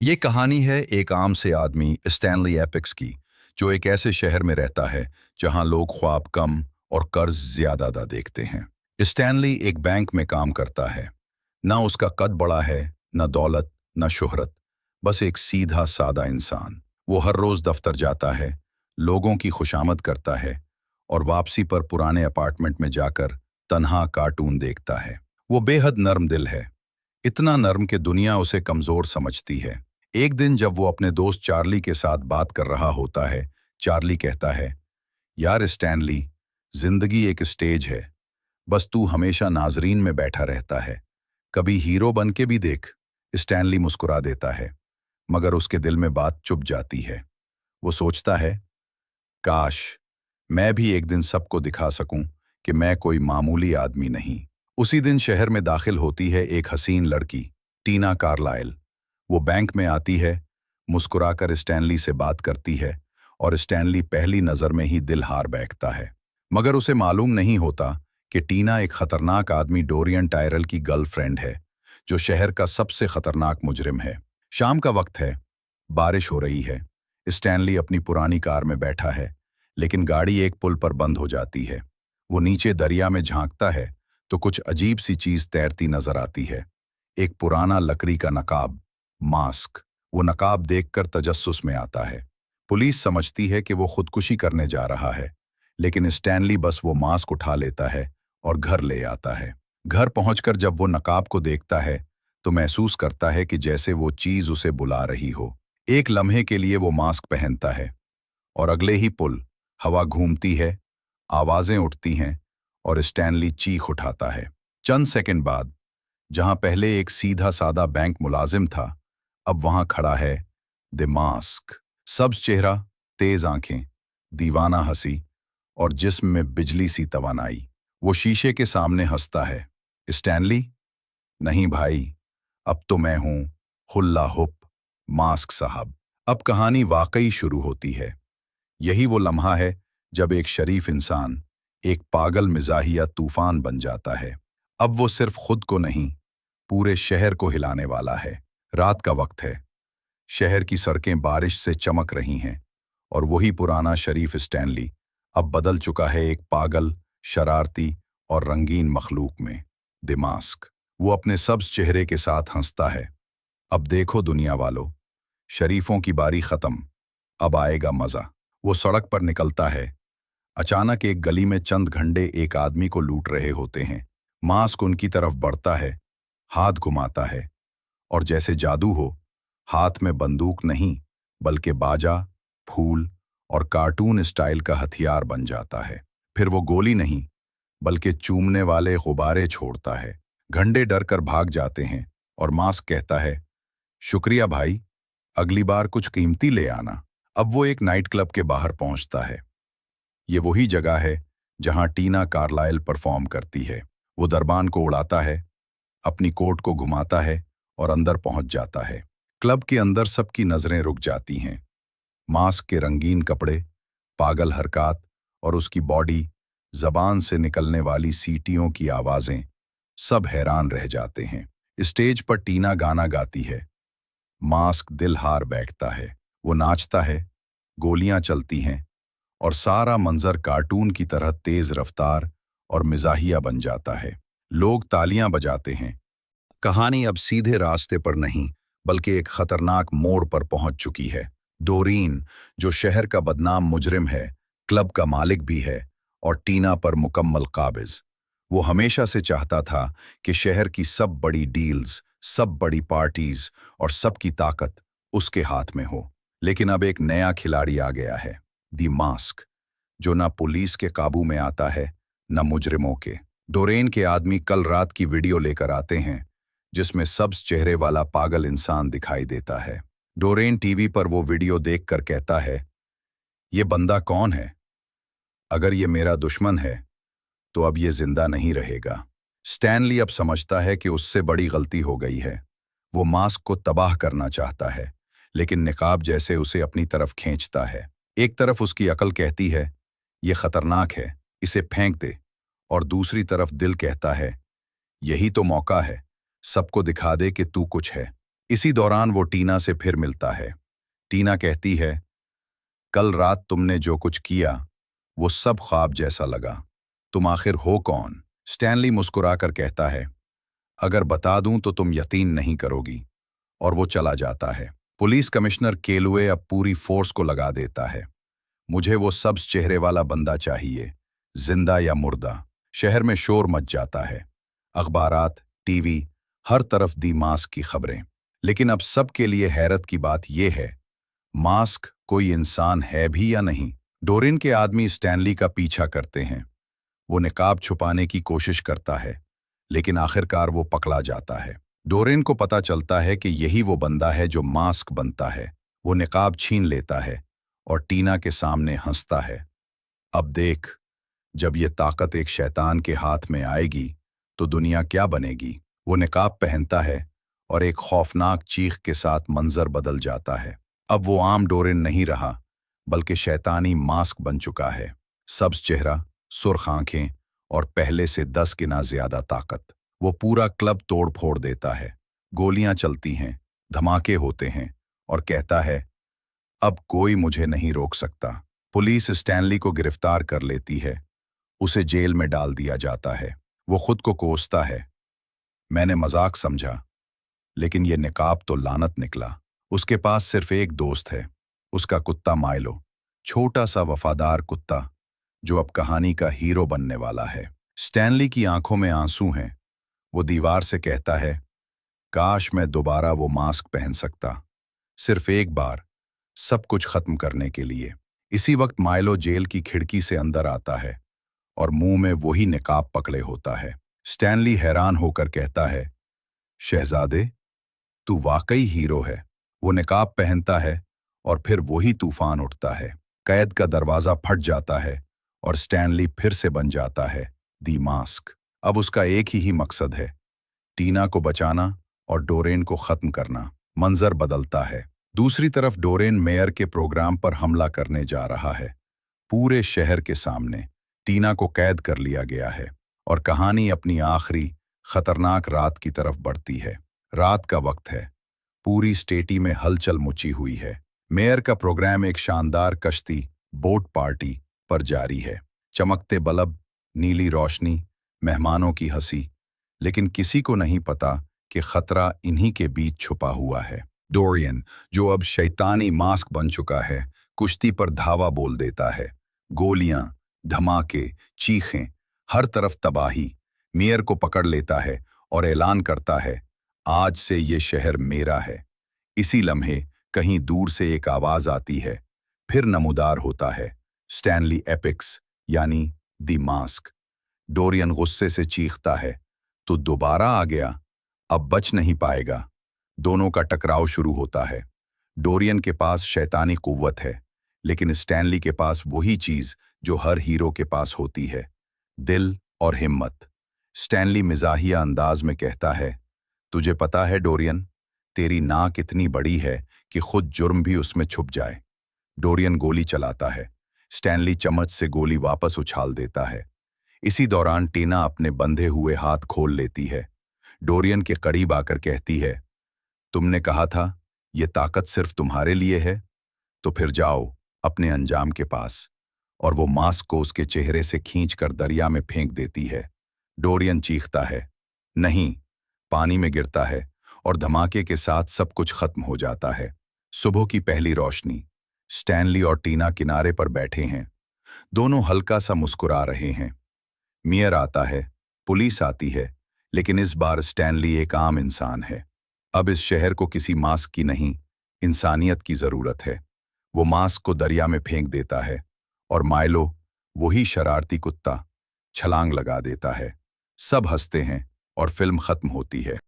ये कहानी है एक आम से आदमी स्टैनली एपिक्स की, जो एक ऐसे शहर में रहता है जहां लोग ख्वाब कम और कर्ज ज्यादा देखते हैं। स्टैनली एक बैंक में काम करता है। ना उसका कद बड़ा है, न दौलत, न शोहरत, बस एक सीधा सादा इंसान। वो हर रोज दफ्तर जाता है, लोगों की खुशामद करता है और वापसी पर पुराने अपार्टमेंट में जाकर तन्हा कार्टून देखता है। वो बेहद नर्म दिल है, इतना नर्म कि दुनिया उसे कमजोर समझती है। एक दिन जब वो अपने दोस्त चार्ली के साथ बात कर रहा होता है, चार्ली कहता है, यार स्टैनली, जिंदगी एक स्टेज है, बस तू हमेशा नाजरीन में बैठा रहता है, कभी हीरो बन के भी देख। स्टैनली मुस्कुरा देता है, मगर उसके दिल में बात चुप जाती है। वो सोचता है, काश मैं भी एक दिन सबको दिखा सकूं कि मैं कोई मामूली आदमी नहीं। उसी दिन शहर में दाखिल होती है एक हसीन लड़की, टीना कार्लाइल। वो बैंक में आती है, मुस्कुराकर स्टैनली से बात करती है और स्टैनली पहली नज़र में ही दिल हार बैठता है। मगर उसे मालूम नहीं होता कि टीना एक खतरनाक आदमी डोरियन टायरल की गर्लफ्रेंड है, जो शहर का सबसे खतरनाक मुजरिम है। शाम का वक्त है, बारिश हो रही है। स्टैनली अपनी पुरानी कार में बैठा है, लेकिन गाड़ी एक पुल पर बंद हो जाती है। वो नीचे दरिया में झांकता है तो कुछ अजीब सी चीज तैरती नजर आती है। एक पुराना लकड़ी का नकाब, मास्क। वो नकाब देखकर तजस्सुस में आता है। पुलिस समझती है कि वो खुदकुशी करने जा रहा है, लेकिन स्टैनली बस वो मास्क उठा लेता है और घर ले आता है। घर पहुंचकर जब वो नकाब को देखता है तो महसूस करता है कि जैसे वो चीज उसे बुला रही हो। एक लम्हे के लिए वो मास्क पहनता है और अगले ही पुल हवा घूमती है, आवाजें उठती हैं और स्टैनली चीख उठाता है। चंद सेकंड बाद, जहां पहले एक सीधा सादा बैंक मुलाजिम था, अब वहां खड़ा है द मास्क। सब्ज चेहरा, तेज आंखें, दीवाना हंसी और जिस्म में बिजली सी तवानाई। वो शीशे के सामने हंसता है। स्टैनली? नहीं भाई, अब तो मैं हूं हुल्ला हुप मास्क साहब। अब कहानी वाकई शुरू होती है। यही वो लम्हा है जब एक शरीफ इंसान एक पागल मिजाहिया तूफान बन जाता है। अब वो सिर्फ खुद को नहीं, पूरे शहर को हिलाने वाला है। रात का वक्त है, शहर की सड़कें बारिश से चमक रही हैं और वही पुराना शरीफ स्टैनली अब बदल चुका है एक पागल, शरारती और रंगीन मखलूक में। The mask. वो अपने सब्ज चेहरे के साथ हंसता है। अब देखो दुनिया वालों, शरीफों की बारी खत्म, अब आएगा मजा। वो सड़क पर निकलता है। अचानक एक गली में चंद घंटे एक आदमी को लूट रहे होते हैं। मास्क उनकी तरफ बढ़ता है, हाथ घुमाता है और जैसे जादू हो, हाथ में बंदूक नहीं बल्कि बाजा, फूल और कार्टून स्टाइल का हथियार बन जाता है। फिर वो गोली नहीं बल्कि चूमने वाले गुब्बारे छोड़ता है। घंटे डर कर भाग जाते हैं और मास्क कहता है, शुक्रिया भाई, अगली बार कुछ कीमती ले आना। अब वो एक नाइट क्लब के बाहर पहुंचता है। ये वही जगह है जहां टीना कार्लाइल परफॉर्म करती है। वो दरबान को उड़ाता है, अपनी कोट को घुमाता है और अंदर पहुंच जाता है। क्लब के अंदर सबकी नजरें रुक जाती हैं। मास्क के रंगीन कपड़े, पागल हरकत और उसकी बॉडी, जबान से निकलने वाली सीटियों की आवाजें, सब हैरान रह जाते हैं। स्टेज पर टीना गाना गाती है। मास्क दिल हार बैठता है। वो नाचता है, गोलियां चलती हैं और सारा मंजर कार्टून की तरह तेज रफ्तार और मिजाहिया बन जाता है। लोग तालियां बजाते हैं। कहानी अब सीधे रास्ते पर नहीं बल्कि एक खतरनाक मोड़ पर पहुंच चुकी है। डोरीन, जो शहर का बदनाम मुजरिम है, क्लब का मालिक भी है और टीना पर मुकम्मल काबिज। वो हमेशा से चाहता था कि शहर की सब बड़ी डील्स, सब बड़ी पार्टीज और सबकी ताकत उसके हाथ में हो। लेकिन अब एक नया खिलाड़ी आ गया है, दी मास्क, जो ना पुलिस के काबू में आता है न मुजरिमों के। डोरेन के आदमी कल रात की वीडियो लेकर आते हैं, जिसमें सब्ज चेहरे वाला पागल इंसान दिखाई देता है। डोरेन टीवी पर वो वीडियो देखकर कहता है, ये बंदा कौन है? अगर ये मेरा दुश्मन है तो अब ये जिंदा नहीं रहेगा। स्टैनली अब समझता है कि उससे बड़ी गलती हो गई है। वो मास्क को तबाह करना चाहता है, लेकिन निकाब जैसे उसे अपनी तरफ खींचता है। एक तरफ उसकी अकल कहती है, ये खतरनाक है, इसे फेंक दे, और दूसरी तरफ दिल कहता है, यही तो मौका है, सबको दिखा दे कि तू कुछ है। इसी दौरान वो टीना से फिर मिलता है। टीना कहती है, कल रात तुमने जो कुछ किया वो सब ख्वाब जैसा लगा। तुम आखिर हो कौन? स्टैनली मुस्कुराकर कहता है, अगर बता दूं तो तुम यकीन नहीं करोगी। और वो चला जाता है। पुलिस कमिश्नर केलुए अब पूरी फोर्स को लगा देता है। मुझे वो सब्ज चेहरे वाला बंदा चाहिए, जिंदा या मुर्दा। शहर में शोर मच जाता है। अखबारात, टीवी, हर तरफ दी मास्क की खबरें। लेकिन अब सबके लिए हैरत की बात यह है, मास्क कोई इंसान है भी या नहीं। डोरिन के आदमी स्टैनली का पीछा करते हैं। वो निकाब छुपाने की कोशिश करता है, लेकिन आखिरकार वो पकड़ा जाता है। डोरिन को पता चलता है कि यही वो बंदा है जो मास्क बनता है। वो निकाब छीन लेता है और टीना के सामने हंसता है। अब देख, जब ये ताकत एक शैतान के हाथ में आएगी तो दुनिया क्या बनेगी। वो निकाब पहनता है और एक खौफनाक चीख के साथ मंजर बदल जाता है। अब वो आम डोरिन नहीं रहा, बल्कि शैतानी मास्क बन चुका है। सब्ज चेहरा, सुर्ख आंखें और पहले से 10 गुना ज्यादा ताकत। वो पूरा क्लब तोड़ फोड़ देता है। गोलियां चलती हैं, धमाके होते हैं और कहता है, अब कोई मुझे नहीं रोक सकता। पुलिस स्टैनली को गिरफ्तार कर लेती है। उसे जेल में डाल दिया जाता है। वो खुद को कोसता है, मैंने मजाक समझा, लेकिन ये निकाब तो लानत निकला। उसके पास सिर्फ एक दोस्त है, उसका कुत्ता माइलो। छोटा सा वफादार कुत्ता जो अब कहानी का हीरो बनने वाला है। स्टैनली की आंखों में आंसू हैं। वो दीवार से कहता है, काश मैं दोबारा वो मास्क पहन सकता, सिर्फ एक बार, सब कुछ खत्म करने के लिए। इसी वक्त माइलो जेल की खिड़की से अंदर आता है और मुंह में वही निकाब पकड़े होता है। स्टैनली हैरान होकर कहता है, शहजादे, तू वाकई हीरो है। वो निकाब पहनता है और फिर वही तूफान उठता है। कैद का दरवाजा फट जाता है और स्टैनली फिर से बन जाता है दी मास्क। अब उसका एक ही मकसद है, टीना को बचाना और डोरेन को खत्म करना। मंजर बदलता है। दूसरी तरफ डोरेन मेयर के प्रोग्राम पर हमला करने जा रहा है। पूरे शहर के सामने टीना को कैद कर लिया गया है और कहानी अपनी आखिरी खतरनाक रात की तरफ बढ़ती है। रात का वक्त है। पूरी स्टेटी में हलचल मची हुई है। मेयर का प्रोग्राम एक शानदार कश्ती बोट पार्टी पर जारी है। चमकते बल्ब, नीली रोशनी, मेहमानों की हंसी, लेकिन किसी को नहीं पता कि खतरा इन्हीं के बीच छुपा हुआ है। डोरियन, जो अब शैतानी मास्क बन चुका है, कुश्ती पर धावा बोल देता है। गोलियां, धमाके, चीखें, हर तरफ तबाही। मेयर को पकड़ लेता है और ऐलान करता है, आज से ये शहर मेरा है। इसी लम्हे कहीं दूर से एक आवाज आती है, फिर नमूदार होता है, स्टैनली एपिक्स, यानी दी मास्क। डोरियन गुस्से से चीखता है, तो दोबारा आ गया, अब बच नहीं पाएगा। दोनों का टकराव शुरू होता है। डोरियन के पास शैतानी कुव्वत है, लेकिन स्टैनली के पास वही चीज जो हर हीरो के पास होती है, दिल और हिम्मत। स्टैनली मिजाहिया अंदाज में कहता है, तुझे पता है डोरियन, तेरी नाक इतनी बड़ी है कि खुद जुर्म भी उसमें छुप जाए। डोरियन गोली चलाता है। स्टैनली चम्मच से गोली वापस उछाल देता है। इसी दौरान टीना अपने बंधे हुए हाथ खोल लेती है। डोरियन के करीब आकर कहती है, तुमने कहा था ये ताकत सिर्फ तुम्हारे लिए है, तो फिर जाओ अपने अंजाम के पास। और वो मास्क को उसके चेहरे से खींचकर दरिया में फेंक देती है। डोरियन चीखता है, नहीं, पानी में गिरता है और धमाके के साथ सब कुछ खत्म हो जाता है। सुबह की पहली रोशनी। स्टैनली और टीना किनारे पर बैठे हैं। दोनों हल्का सा मुस्कुरा रहे हैं। मेयर आता है, पुलिस आती है, लेकिन इस बार स्टैनली एक आम इंसान है। अब इस शहर को किसी मास्क की नहीं, इंसानियत की जरूरत है। वो मास्क को दरिया में फेंक देता है और माइलो, वही शरारती कुत्ता, छलांग लगा देता है। सब हंसते हैं और फिल्म खत्म होती है।